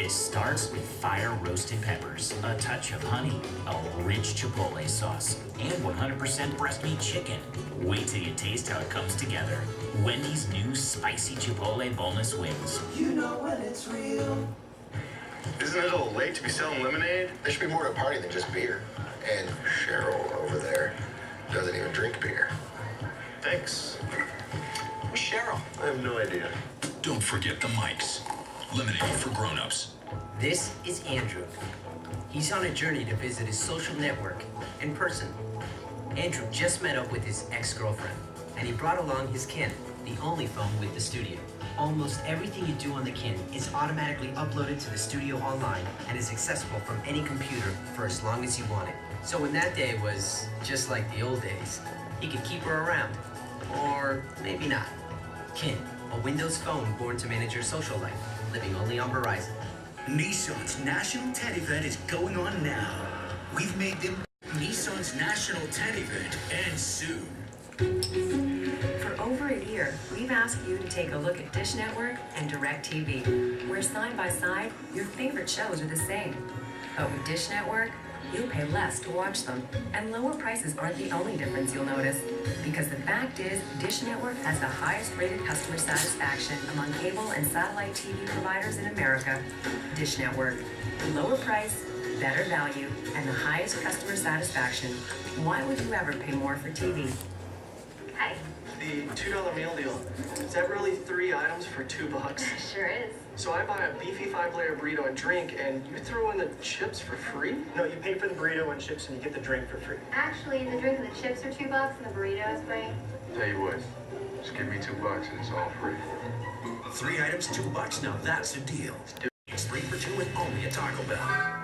It starts with fire-roasted peppers, a touch of honey, a rich chipotle sauce, and 100% breast meat chicken. Wait till you taste how it comes together. Wendy's new spicy chipotle boneless wings. You know when it's real. Isn't it a little late to be selling lemonade? There should be more to a party than just beer. And Cheryl over there doesn't even drink beer. Thanks. Who's Cheryl? I have no idea. Don't forget the mics. Lemonade for grown-ups. This is Andrew. He's on a journey to visit his social network in person. Andrew just met up with his ex-girlfriend, and he brought along his Kin, the only phone with the studio. Almost everything you do on the Kin is automatically uploaded to the studio online and is accessible from any computer for as long as you want it. So when that day was just like the old days, he could keep her around. Or maybe not. Kin, a Windows phone born to manage your social life, living only on Verizon. Nissan's National TED Event is going on now. We've made them Nissan's National TED Event, and soon. For over a year, we've asked you to take a look at Dish Network and DirecTV, where side by side, your favorite shows are the same. But with Dish Network, you'll pay less to watch them, and lower prices aren't the only difference you'll notice. Because the fact is, Dish Network has the highest rated customer satisfaction among cable and satellite TV providers in America. Dish Network. Lower price, better value, and the highest customer satisfaction. Why would you ever pay more for TV? Hi. The $2 meal deal. Is that really 3 items for $2? Sure is. So I buy a beefy 5-layer burrito and drink, and you throw in the chips for free? No, you pay for the burrito and chips, and you get the drink for free. Actually, the drink and the chips are $2, and the burrito is free. Tell you what, just give me $2 and it's all free. 3 items, $2. Now that's a deal. It's 3 for 2 and only at Taco Bell.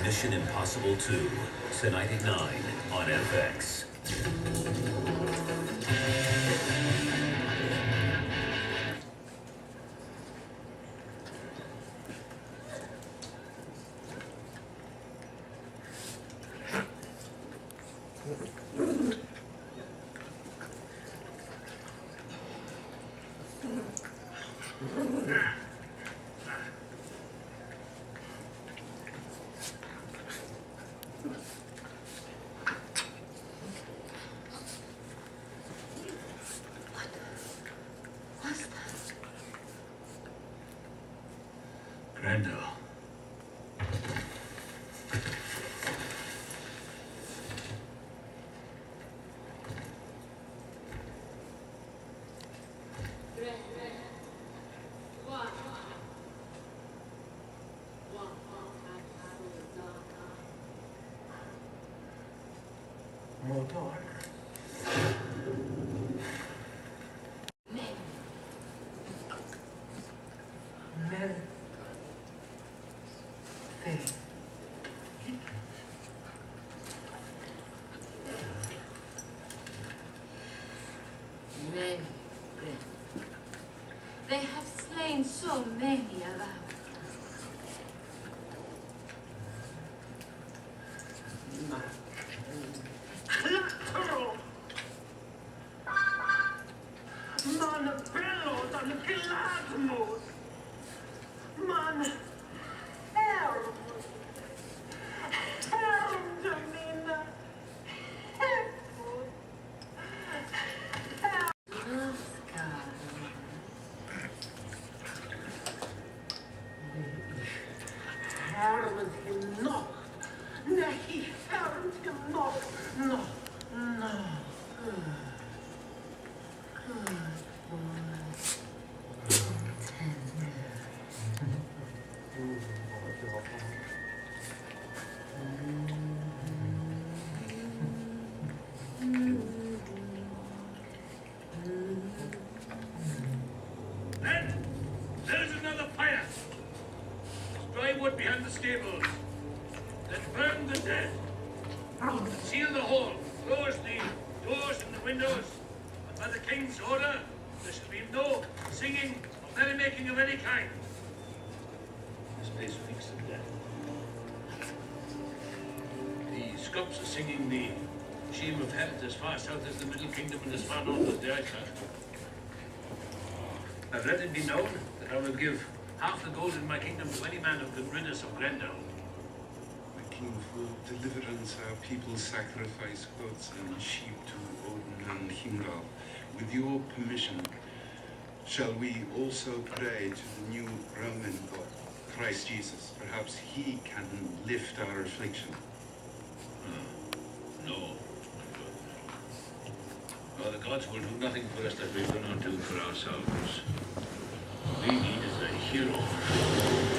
Mission Impossible 2, tonight at 9 on FX. Brando. Motor. They have slain so many of us. Man bello dal Gladmus. Man help. Help mina. Herren him nog. Nej, herren him nog. No, no. Then, there's another fire. Dry wood behind the stables. Then burn the dead. Seal the hall. Close the doors and the windows. And by the king's order, there shall be no singing or merrymaking of any kind. This place reeks of death. The Scots are singing the Shame of heaven, as far south as the Middle Kingdom and as far north as the Iceland. I've let it be known that I will give half the gold in my kingdom to any man who can rid us of Grendel. My king, for deliverance, our people sacrifice goats and sheep to Odin and Hingal. With your permission, shall we also pray to the new Roman God, Christ Jesus? Perhaps he can lift our affliction. No. Well, the gods will do nothing for us that we will not do for ourselves. We need is a hero.